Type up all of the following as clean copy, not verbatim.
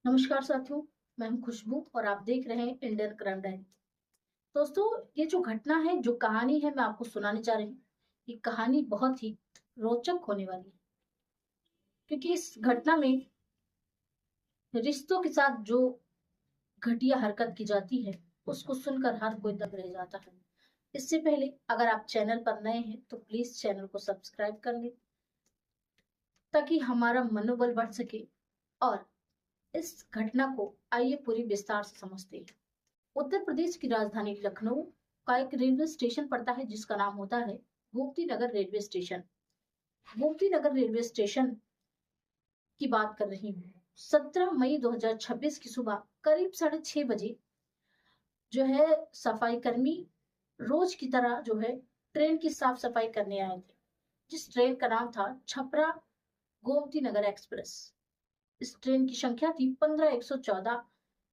नमस्कार साथियों, मैं हूं खुशबू और आप देख रहे हैं इंडियन क्राइम डायरी। दोस्तों, ये जो घटना है, जो कहानी है, मैं आपको सुनाने जा रही हूँ। ये कहानी बहुत ही रोचक होने वाली है, क्योंकि इस घटना में रिश्तों के साथ जो घटिया हरकत की जाती है, उसको सुनकर हर कोई दंग रह जाता है। इससे पहले अगर आप चैनल पर नए हैं तो प्लीज चैनल को सब्सक्राइब कर लें, ताकि हमारा मनोबल बढ़ सके। और इस घटना को आइए पूरी विस्तार से समझते हैं। उत्तर प्रदेश की राजधानी लखनऊ का एक रेलवे स्टेशन पड़ता है, जिसका नाम होता है Gomti Nagar railway station. Gomti Nagar railway station की बात कर रही हूँ। 17 मई 2026 की सुबह करीब 6:30 बजे जो है सफाई कर्मी रोज की तरह जो है ट्रेन की साफ सफाई करने आए थे, जिस ट्रेन का नाम था छपरा गोमती नगर एक्सप्रेस। इस ट्रेन की संख्या थी 15114।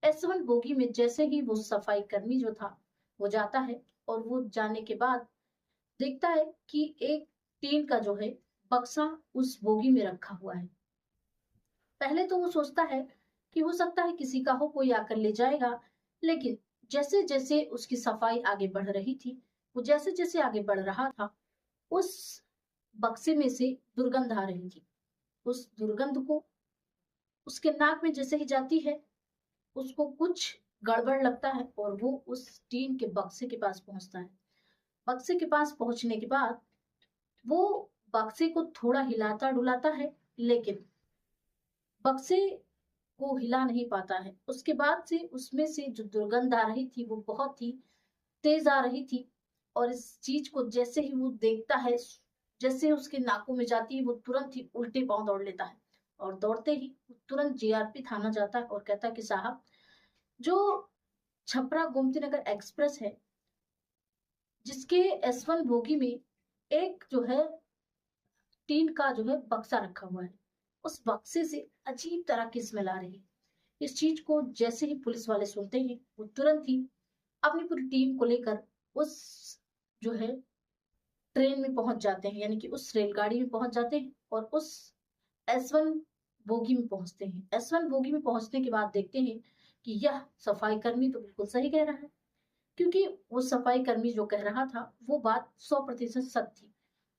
S1 बोगी में जैसे ही वो सफाई कर्मी जो था वो जाता है, और वो जाने के बाद देखता है कि एक टीन का जो है बक्सा उस बोगी में रखा हुआ है। पहले तो वो सोचता है कि हो सकता है किसी का हो, कोई आकर ले जाएगा। लेकिन जैसे जैसे उसकी सफाई आगे बढ़ रही थी, वो जैसे जैसे आगे बढ़ रहा था, उस बक्से में से दुर्गंध आ रही थी। उस दुर्गंध को उसके नाक में जैसे ही जाती है, उसको कुछ गड़बड़ लगता है और वो उस टीन के बक्से के पास पहुंचता है। बक्से के पास पहुंचने के बाद वो बक्से को थोड़ा हिलाता डुलाता है, लेकिन बक्से को हिला नहीं पाता है। उसके बाद से उसमें से जो दुर्गंध आ रही थी वो बहुत ही तेज आ रही थी। और इस चीज को जैसे ही वो देखता है, जैसे उसके नाकों में जाती है, वो तुरंत ही उल्टे पांव दौड़ लेता है। और दौड़ते ही वो तुरंत जीआरपी थाना जाता है और कहता है कि साहब, जो छपरा गोमती नगर एक्सप्रेस है, जिसके S1 बोगी में एक जो है टीन का जो है बक्सा रखा हुआ है, उस बक्से से अजीब तरह की स्मेल आ रही है। इस चीज को जैसे ही पुलिस वाले सुनते हैं, वो तुरंत ही अपनी पूरी टीम को लेकर उस जो है ट्रेन में पहुंच जाते हैं, यानी कि उस रेलगाड़ी में पहुंच जाते हैं और उस S1 बोगी में पहुंचते हैं। S1 बोगी में पहुंचने के बाद देखते हैं कि यह सफाई कर्मी तो बिल्कुल सही कह रहा है, क्योंकि वो सफाई कर्मी जो कह रहा था वो बात 100% सच थी।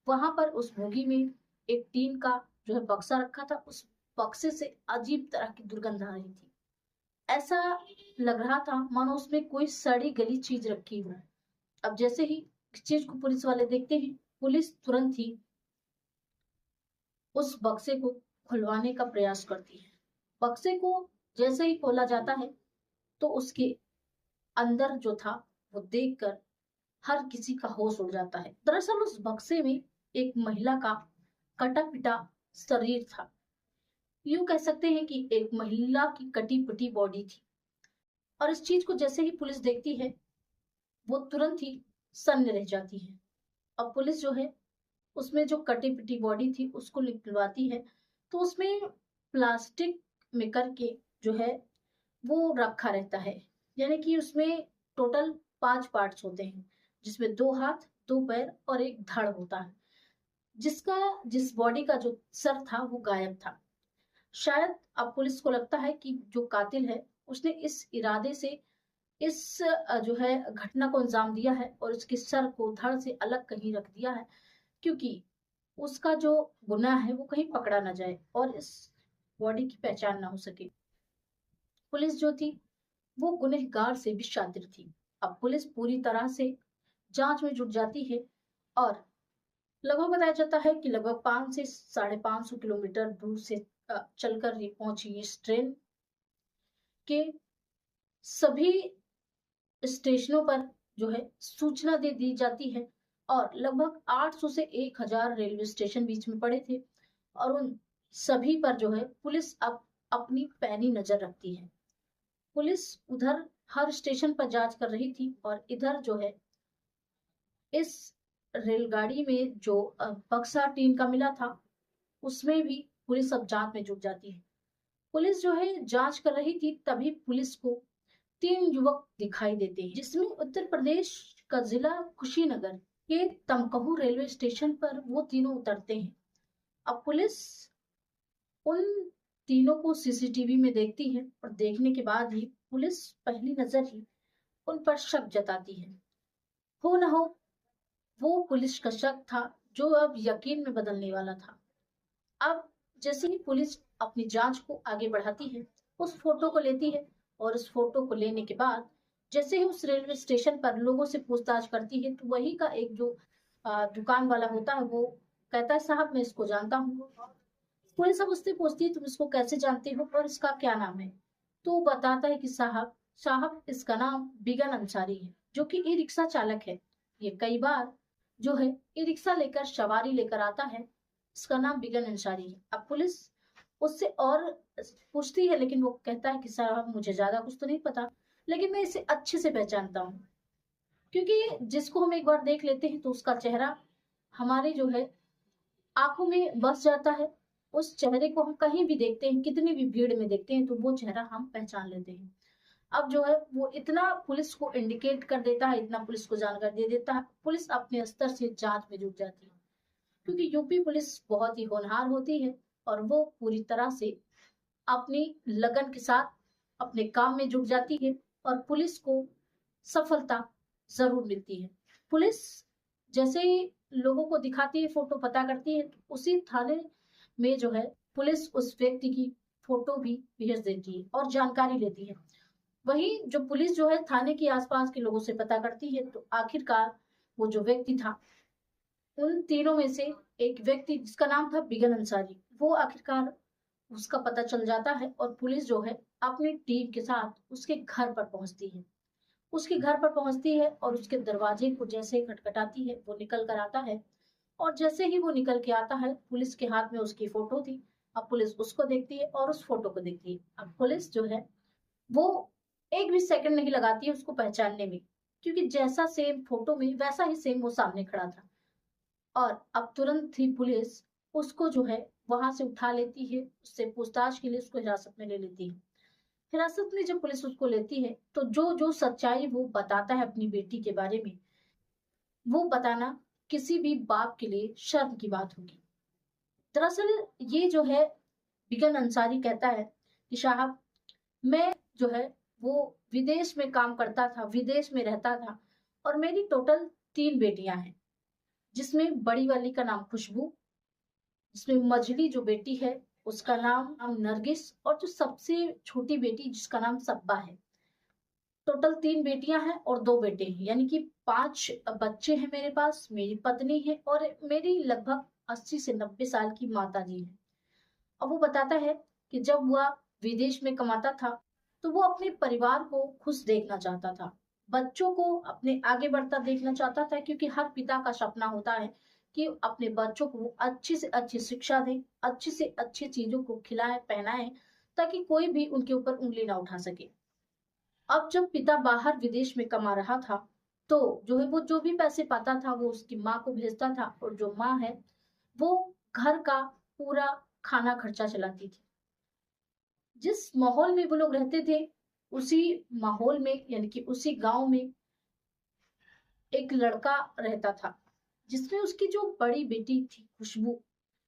वहां पर उस बोगी में एक टीन का जो है बक्सा रखा था। उस बक्से से अजीब तरह की दुर्गंध आ रही थी। ऐसा लग रहा था मानो उसमें कोई सड़ी गली चीज रखी हो। अब जैसे ही इस चीज को पुलिस वाले देखते हैं, पुलिस तुरंत ही उस बक्से को खुलवाने का प्रयास करती है। बक्से को जैसे ही खोला जाता है, तो उसके अंदर जो था वो देखकर हर किसी का होश उड़ जाता है। दरअसल उस बक्से में एक महिला का कटा पिटा शरीर था। यूं कह सकते हैं कि एक महिला की कटी पिटी बॉडी थी। और इस चीज को जैसे ही पुलिस देखती है, वो तुरंत ही सन्न रह जाती है। अब पुलिस जो है उसमें जो कटी पिटी बॉडी थी उसको निकलवाती है, तो उसमें प्लास्टिक में करके जो है वो रखा रहता है। यानी कि उसमें टोटल 5 पार्ट्स होते हैं, जिसमें 2 हाथ, 2 पैर और एक धड़ होता है। जिस बॉडी का जो सर था वो गायब था। शायद अब पुलिस को लगता है कि जो कातिल है उसने इस इरादे से इस जो है घटना को अंजाम दिया है और उसके सर को धड़ से अलग कहीं रख दिया है, क्योंकि उसका जो गुनाह है वो कहीं पकड़ा ना जाए और इस बॉडी की पहचान ना हो सके। पुलिस जो थी वो गुनहगार से भी शातिर थी। अब पुलिस पूरी तरह से जांच में जुट जाती है और लगभग बताया जाता है कि लगभग 500 से 550 किलोमीटर दूर से चलकर ये पहुंची इस ट्रेन के सभी स्टेशनों पर जो है सूचना दे दी जाती है। और लगभग 800 से 1000 रेलवे स्टेशन बीच में पड़े थे, और उन सभी पर जो है पुलिस अब अपनी पैनी नजर रखती है। पुलिस उधर हर स्टेशन पर जांच कर रही थी, और इधर जो है इस रेलगाड़ी में जो बक्सा टीन का मिला था, उसमें भी पुलिस अब जांच में जुट जाती है। पुलिस जो है जांच कर रही थी, तभी पुलिस को 3 युवक दिखाई देते हैं, जिसमें उत्तर प्रदेश का जिला कुशीनगर के तमकहू रेलवे स्टेशन पर वो तीनों उतरते हैं। अब पुलिस उन तीनों को सीसीटीवी में देखती है और देखने के बाद ही पुलिस पहली नजर ही उन पर शक जताती है। हो न हो वो पुलिस का शक था जो अब यकीन में बदलने वाला था। अब जैसे ही पुलिस अपनी जांच को आगे बढ़ाती है, उस फोटो को लेती है और उस फोटो को लेने के बाद जैसे ही उस रेलवे स्टेशन पर लोगों से पूछताछ करती है, तो वही का एक जो दुकान वाला होता है वो कहता है, साहब मैं इसको जानता हूँ। पुलिस अब उससे पूछती है, तुम इसको कैसे जानते हो और इसका क्या नाम है? तो वो बताता है कि साहब साहब इसका नाम बिगन अंसारी है, जो कि ई रिक्शा चालक है। ये कई बार जो है ई रिक्शा लेकर सवारी लेकर आता है। इसका नाम बिगन अंसारी है। अब पुलिस उससे और पूछती है, लेकिन वो कहता है कि साहब मुझे ज्यादा कुछ तो नहीं पता, लेकिन मैं इसे अच्छे से पहचानता हूँ, क्योंकि जिसको हम एक बार देख लेते हैं तो उसका चेहरा हमारे जो है आंखों में बस जाता है। उस चेहरे को हम कहीं भी देखते हैं, कितनी भी भीड़ में देखते हैं, तो वो चेहरा हम पहचान लेते हैं। अब जो है वो इतना पुलिस को इंडिकेट कर देता है, इतना पुलिस को जानकारी दे देता है, पुलिस अपने स्तर से जांच में जुट जाती है। क्योंकि यूपी पुलिस बहुत ही होनहार होती है और वो पूरी तरह से अपनी लगन के साथ अपने काम में जुट जाती है और पुलिस को सफलता जरूर मिलती है। पुलिस जैसे ही लोगों को दिखाती है, फोटो पता करती है, तो उसी थाने में जो है पुलिस उस व्यक्ति की फोटो भी भेज देती है और जानकारी लेती है। वही जो पुलिस जो है थाने के आसपास के लोगों से पता करती है, तो आखिरकार वो जो व्यक्ति था, उन तीनों में से एक व्यक्ति जिसका नाम था बिगन अंसारी, वो आखिरकार उसका पता चल जाता है और पुलिस जो है अपनी टीम के साथ उसके घर पर पहुंचती है। उसके घर पर पहुंचती है और उसके दरवाजे को जैसे ही खटखटाती है, वो निकल कर आता है और जैसे ही वो निकल के आता है, पुलिस के हाथ में उसकी फोटो थी। अब पुलिस उसको देखती है और उस फोटो को देखती है। अब पुलिस जो है वो एक भी सेकंड नहीं लगाती है उसको पहचानने में, क्योंकि जैसा सेम फोटो में वैसा ही सेम वो सामने खड़ा था। और अब तुरंत ही पुलिस उसको जो है वहां से उठा लेती है, उससे पूछताछ के लिए उसको हिरासत में ले लेती है। हिरासत में जब पुलिस उसको लेती है, तो जो जो सच्चाई वो बताता है अपनी बेटी के बारे में, वो बताना किसी भी बाप के लिए शर्म की बात होगी। दरअसल ये जो है बिगन अंसारी कहता है कि साहब मैं जो है वो विदेश में काम करता था, विदेश में रहता था और मेरी टोटल 3 बेटियां हैं, जिसमें बड़ी वाली का नाम खुशबू, जिसमें मझली जो बेटी है उसका नाम नरगिस, और जो सबसे छोटी बेटी जिसका नाम सब्बा है। टोटल 3 बेटियां हैं और 2 बेटे हैं, यानी कि 5 बच्चे हैं मेरे पास, मेरी पत्नी है और मेरी लगभग 80 से 90 साल की माता जी है। अब वो बताता है कि जब वह विदेश में कमाता था, तो वो अपने परिवार को खुश देखना चाहता था, बच्चों को अपने आगे बढ़ता देखना चाहता था, क्योंकि हर पिता का सपना होता है कि अपने बच्चों को अच्छी से अच्छी शिक्षा दे, अच्छी से अच्छी चीजों को खिलाए पहनाए, ताकि कोई भी उनके ऊपर उंगली ना उठा सके। अब जब पिता बाहर विदेश में कमा रहा था, तो जो है वो जो भी पैसे पाता था वो उसकी माँ को भेजता था, और जो माँ है वो घर का पूरा खाना खर्चा चलाती थी। जिस माहौल में वो लोग रहते थे, उसी माहौल में यानी कि उसी गांव में एक लड़का रहता था, जिसमें उसकी जो बड़ी बेटी थी खुशबू।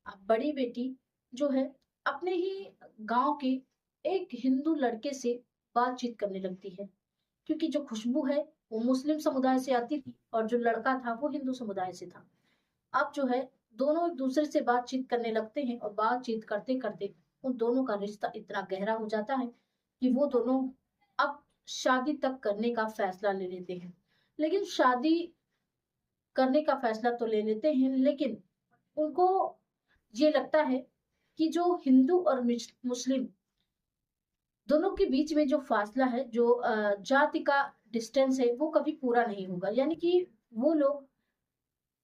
अब बड़ी बेटी जो है अपने ही गांव के एक हिंदू लड़के से बातचीत करने लगती है, क्योंकि जो खुशबू है वो मुस्लिम समुदाय से आती थी और जो लड़का था वो हिंदू समुदाय से था। अब जो है दोनों एक दूसरे से बातचीत करने लगते हैं और बातचीत करते करते उन दोनों का रिश्ता इतना गहरा हो जाता है कि वो दोनों अब शादी तक करने का फैसला ले लेते हैं। लेकिन शादी करने का फैसला तो ले लेते हैं, लेकिन उनको ये लगता है कि जो हिंदू और मुस्लिम दोनों के बीच में जो फासला है, जो जाति का डिस्टेंस है, वो कभी पूरा नहीं होगा, यानी कि वो लोग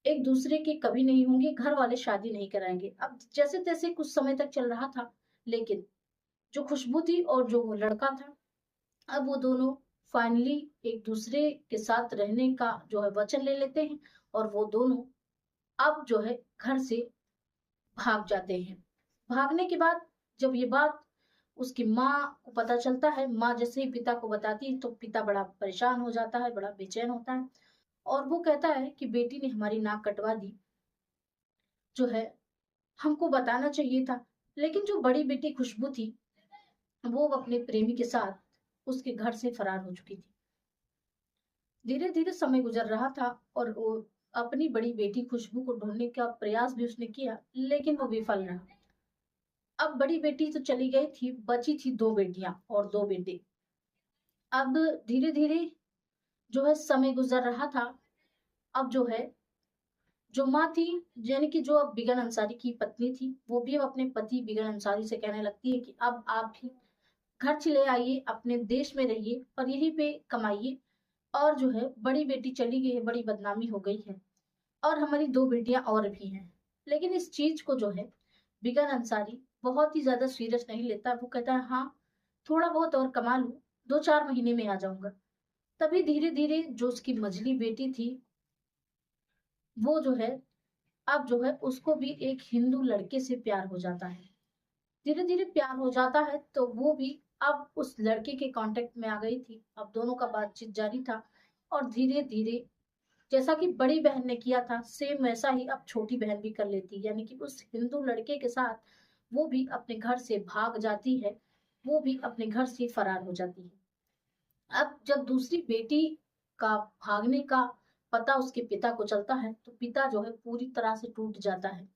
एक दूसरे के कभी नहीं होंगे, घर वाले शादी नहीं कराएंगे। अब जैसे तैसे कुछ समय तक चल रहा था, लेकिन जो खुशबू थी और जो वो लड़का था, अब वो दोनों फाइनली एक दूसरे के साथ रहने का जो है वचन ले लेते हैं और वो दोनों अब जो है घर से भाग जाते हैं। भागने के बाद जब ये बात उसकी माँ को पता चलता है, माँ जैसे ही पिता को बताती है तो पिता बड़ा परेशान हो जाता है, बड़ा बेचैन होता है और वो कहता है कि बेटी ने हमारी नाक कटवा दी, जो है हमको बताना चाहिए था। लेकिन जो बड़ी बेटी खुशबू थी वो अपने प्रेमी के साथ उसके घर से फरार हो चुकी थी। धीरे धीरे समय गुजर रहा था और वो अपनी बड़ी बेटी खुशबू को ढूंढने का प्रयास भी उसने किया, लेकिन वो विफल रहा। अब बड़ी बेटी तो चली गई थी, बची थी दो बेटियां और दो बेटे। अब धीरे धीरे जो है समय गुजर रहा था। अब जो है जो माँ थी, यानी कि जो अब बिगन अंसारी की पत्नी थी, वो भी अब अपने पति बिगन अंसारी से कहने लगती है कि अब आप भी घर चले आइए, अपने देश में रहिए और यहीं पे कमाइए। और जो है बड़ी बेटी चली गई है, बड़ी बदनामी हो गई है और हमारी दो बेटियां और भी हैं। लेकिन इस चीज को जो है बिगन अंसारी बहुत ही ज्यादा सीरियस नहीं लेता। वो कहता है हाँ, थोड़ा बहुत और कमा लूं, 2-4 महीने में आ जाऊंगा। तभी धीरे धीरे जो उसकी मझली बेटी थी वो जो है अब जो है उसको भी एक हिंदू लड़के से प्यार हो जाता है। धीरे धीरे प्यार हो जाता है तो वो भी अब उस लड़के के कांटेक्ट में आ गई थी। अब दोनों का बातचीत जारी था और धीरे धीरे जैसा कि बड़ी बहन ने किया था सेम वैसा ही अब छोटी बहन भी कर लेती है, यानी कि उस हिंदू लड़के के साथ वो भी अपने घर से भाग जाती है, वो भी अपने घर से फरार हो जाती है। अब जब दूसरी बेटी का भागने का पता उसके पिता को चलता है तो पिता जो है पूरी तरह से टूट जाता है।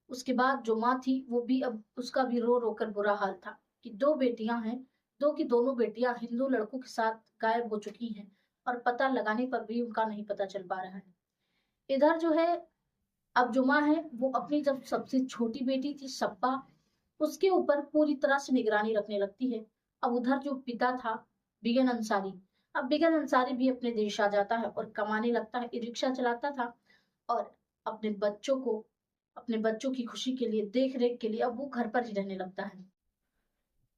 उसके बाद जो माँ थी वो भी अब उसका भी रो रो कर बुरा हाल था कि दो बेटियां हैं, दो की दोनों बेटियां हिंदू लड़कों के साथ गायब हो चुकी हैं और पता लगाने पर भी उनका नहीं पता चल पा रहा है। इधर जो है अब जो माँ है वो अपनी जब सबसे छोटी बेटी थी सप्पा, उसके ऊपर पूरी तरह से निगरानी रखने लगती है। अब उधर जो पिता था बिगन अंसारी, अब बिगन अंसारी भी अपने देश आ जाता है और कमाने लगता है, ई रिक्शा चलाता था और अपने बच्चों को, अपने बच्चों की खुशी के लिए, देख रेख के लिए अब वो घर पर ही रहने लगता है।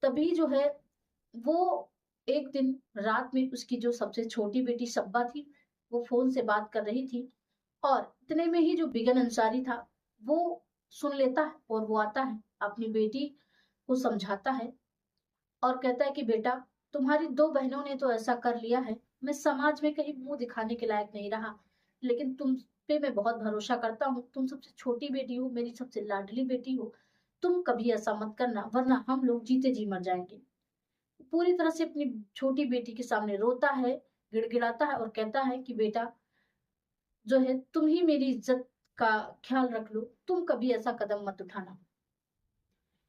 तभी जो है वो एक दिन रात में उसकी जो सबसे छोटी बेटी सब्बा थी वो फोन से बात कर रही थी और इतने में ही जो बिगन अंसारी था वो सुन लेता है और वो आता है, अपनी बेटी को समझाता है और कहता है कि बेटा, तुम्हारी दो बहनों ने तो ऐसा कर लिया है, मैं समाज में कहीं मुंह दिखाने के लायक नहीं रहा, लेकिन तुम पे मैं बहुत भरोसा करता हूँ, तुम सबसे छोटी बेटी हो, मेरी सबसे लाडली बेटी हो, तुम कभी ऐसा मत करना वरना हम लोग जीते जी मर जाएंगे। पूरी तरह से अपनी छोटी बेटी के सामने रोता है, गिड़गिड़ाता है और कहता है कि बेटा जो है तुम ही मेरी इज्जत का ख्याल रख लो, तुम कभी ऐसा कदम मत उठाना।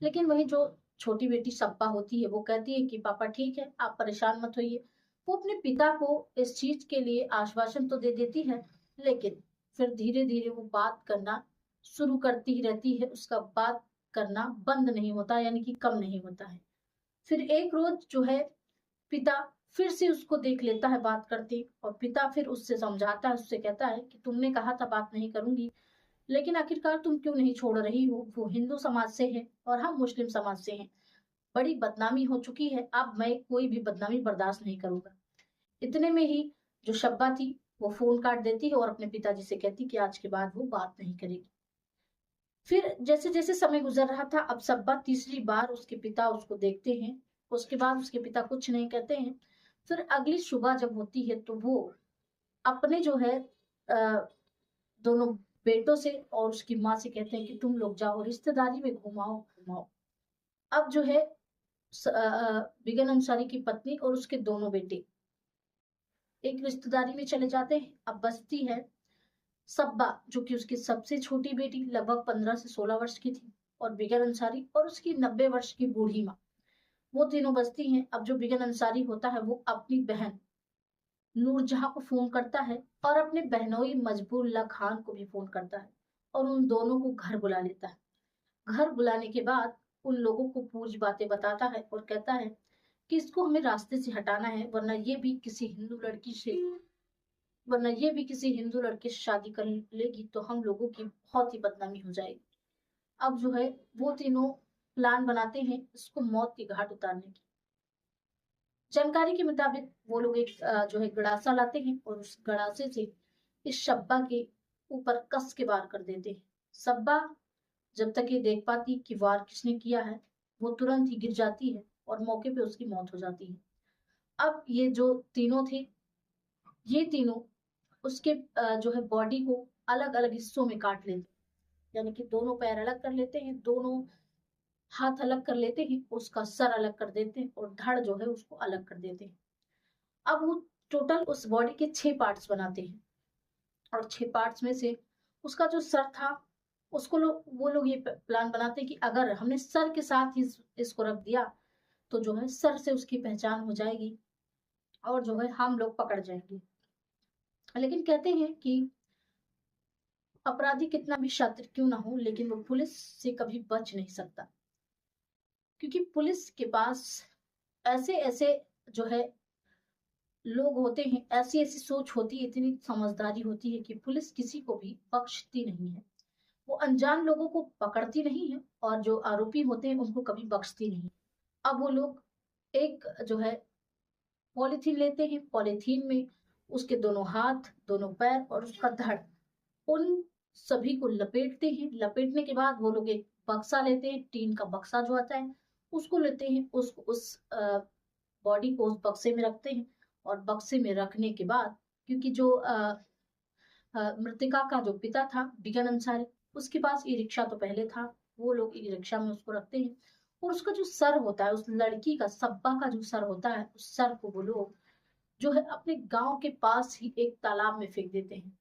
लेकिन वही जो छोटी बेटी सप्पा होती है वो कहती है कि पापा ठीक है, आप परेशान मत होइए। वो अपने पिता को इस चीज के लिए आश्वासन तो दे देती है, लेकिन फिर धीरे धीरे वो बात करना शुरू करती ही रहती है, उसका बात करना बंद नहीं होता, यानी कि कम नहीं होता है। फिर एक रोज जो है पिता फिर से उसको देख लेता है बात करते और पिता फिर उससे समझाता है, उससे कहता है कि तुमने कहा था बात नहीं करूंगी, लेकिन आखिरकार तुम क्यों नहीं छोड़ रही हो, वो हिंदू समाज से है और हम मुस्लिम समाज से हैं, बड़ी बदनामी हो चुकी है, अब मैं कोई भी बदनामी बर्दाश्त नहीं करूंगा। इतने में ही जो शब्बा थी वो फोन काट देती है और अपने पिताजी से कहती कि आज के बाद वो बात नहीं करेगी। फिर जैसे जैसे समय गुजर रहा था अब सब्बा तीसरी बार उसके पिता उसको देखते हैं, उसके बाद उसके पिता कुछ नहीं कहते हैं। फिर अगली सुबह जब होती है तो वो अपने जो है दोनों बेटों से और उसकी माँ से कहते हैं कि तुम लोग जाओ रिश्तेदारी में घुमाओ घुमाओ। अब जो है बिगन अंसारी की पत्नी और उसके दोनों बेटे एक रिश्तेदारी में चले जाते हैं। अब बसती है सब्बा, जो कि उसकी सबसे छोटी बेटी लगभग 15 से 16 वर्ष की थी, और बिगन अंसारी और उसकी 90 वर्ष की बूढ़ी माँ, वो तीनों बसती हैं। अब जो बिगन अंसारी होता है वो अपनी बहन नूरजहां को फोन करता है और अपने बहनोई मजबूल्ला खान को भी फोन करता है और उन दोनों को घर बुला लेता है। घर बुलाने के बाद उन लोगों को पूरी बातें बताता है और कहता है कि इसको हमें रास्ते से हटाना है, वरना ये भी किसी हिंदू लड़के से शादी कर लेगी तो हम लोगों की बहुत ही बदनामी हो जाएगी। अब जो है वो तीनों प्लान बनाते हैं इसको मौत के घाट उतारने की। जानकारी के मुताबिक वो लोग एक जो है गड़ासा लाते हैं और उस गड़ासे से इस शब्बा के ऊपर कस के वार कर देते हैं। सब्बा जब तक ये देख पाती कि वार किसने किया है वो तुरंत ही गिर जाती है और मौके पे उसकी मौत हो जाती है। अब ये जो तीनों थे, ये तीनों उसके जो है बॉडी को अलग अलग हिस्सों में काट लेते हैं, यानी कि दोनों पैर अलग कर लेते हैं, दोनों हाथ अलग कर लेते हैं, उसका सर अलग कर देते हैं और धड़ जो है उसको अलग कर देते हैं। अब वो टोटल उस बॉडी के 6 पार्ट्स बनाते हैं और 6 पार्ट्स में से उसका जो सर था उसको वो लोग ये प्लान बनाते हैं कि अगर हमने सर के साथ ही इसको रख दिया तो जो है सर से उसकी पहचान हो जाएगी और जो है हम लोग पकड़ जाएंगे। लेकिन कहते हैं कि अपराधी कितना भी शातिर क्यों ना हो, लेकिन वो पुलिस से कभी बच नहीं सकता, क्योंकि पुलिस के पास ऐसे ऐसे जो है लोग होते हैं, ऐसी ऐसी सोच होती है, इतनी समझदारी होती है कि पुलिस किसी को भी बख्शती नहीं है। वो अनजान लोगों को पकड़ती नहीं है और जो आरोपी होते हैं उनको कभी बख्शती नहीं। अब वो लोग एक जो है पॉलीथीन लेते हैं, पॉलीथीन में उसके दोनों हाथ, दोनों पैर और उसका धड़, उन सभी को लपेटते हैं। लपेटने के बाद वो लोग एक बक्सा लेते हैं, टीन का बक्सा जो आता है उसको लेते हैं, उसको उस बॉडी को उस बक्से में रखते हैं और बक्से में रखने के बाद, क्योंकि जो मृतिका का जो पिता था बिगन अंसारी, उसके पास ई रिक्शा तो पहले था, वो लोग ई रिक्शा में उसको रखते हैं और उसका जो सर होता है, उस लड़की का सब्बा का जो सर होता है, उस सर को वो लोग जो है अपने गांव के पास ही एक तालाब में फेंक देते हैं,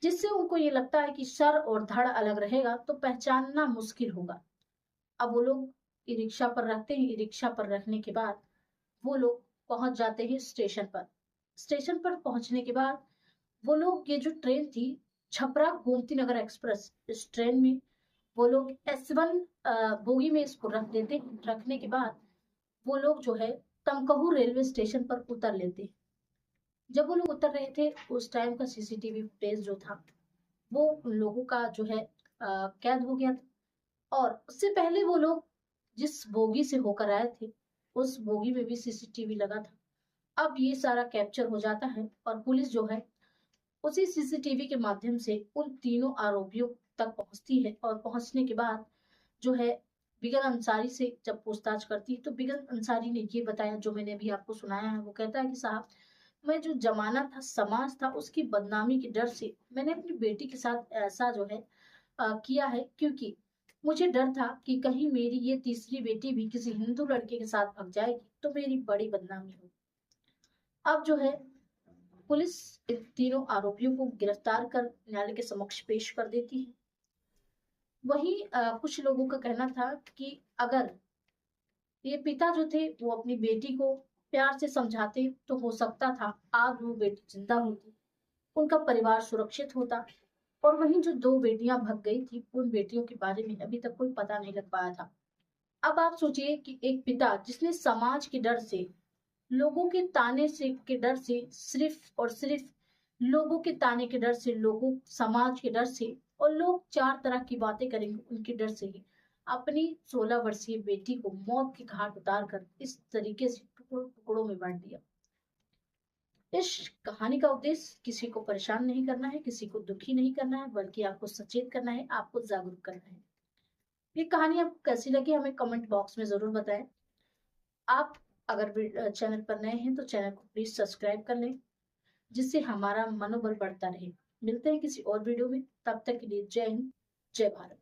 जिससे उनको ये लगता है कि सर और धड़ अलग रहेगा तो पहचानना मुश्किल होगा। अब वो लोग ई रिक्शा पर रखते हैं, ई रिक्शा पर रखने के बाद वो लोग पहुंच जाते हैं स्टेशन पर। स्टेशन पर पहुंचने के बाद वो लोग, ये जो ट्रेन थी छपरा गोमती नगर एक्सप्रेस, इस ट्रेन में वो लोग S1 बोगी में इसको रख देते। रखने के बाद वो लोग जो है तमकहू रेलवे स्टेशन पर उतर लेते। जब वो लोग उतर रहे थे उस टाइम का CCTV फुटेज जो था वो उन लोगों का जो है कैद हो गया था और उससे पहले वो लोग जिस बोगी से होकर आए थे उस बोगी में भी CCTV लगा था। अब ये सारा कैप्चर हो जाता है और पुलिस जो है उसी CCTV के माध्यम से उन तीनों आरोपियों तक पहुंचती है और पहुंचने के बाद जो है बिगन अंसारी से जब पूछताछ करती है तो बिगन अंसारी ने ये बताया जो मैंने अभी आपको सुनाया है। वो कहता है कि साहब, मैं जो जमाना था, समाज था, उसकी बदनामी के डर से मैंने अपनी बेटी के साथ ऐसा जो है किया है, क्योंकि मुझे डर था कि कहीं मेरी ये तीसरी बेटी भी किसी हिंदू लड़के के साथ भाग जाएगी तो मेरी बड़ी बदनामी होगी। अब जो है पुलिस इन तीनों आरोपियों को गिरफ्तार कर न्यायालय के समक्ष पेश कर देती है। वहीं कुछ लोगों का कहना था कि अगर ये पिता जो थे वो अपनी बेटी को प्यार से समझाते तो हो सकता था आज वो बेटी जिंदा होती, उनका परिवार सुरक्षित होता। और वहीं जो 2 बेटियां भाग गई थी उन बेटियों के बारे में अभी तक कोई पता नहीं लग पाया था। अब आप सोचिए कि एक पिता जिसने समाज के डर से, लोगों के ताने से के डर से, सिर्फ और सिर्फ लोगों के ताने के डर से, लोगों समाज के डर से, और लोग 4 तरह की बातें करेंगे उनके डर से ही अपनी 16 वर्षीय बेटी को मौत के घाट उतार कर इस तरीके से टुकड़ों टुकड़ों में बांट दिया। इस कहानी का उद्देश्य किसी को परेशान नहीं करना है, किसी को दुखी नहीं करना है, बल्कि आपको सचेत करना है, आपको जागरूक करना है। ये कहानी आपको कैसी लगी हमें कमेंट बॉक्स में जरूर बताएं। आप अगर चैनल पर नए हैं तो चैनल को प्लीज सब्सक्राइब कर लें, जिससे हमारा मनोबल बढ़ता रहे। मिलते हैं किसी और वीडियो में, तब तक के लिए जय हिंद, जय भारत।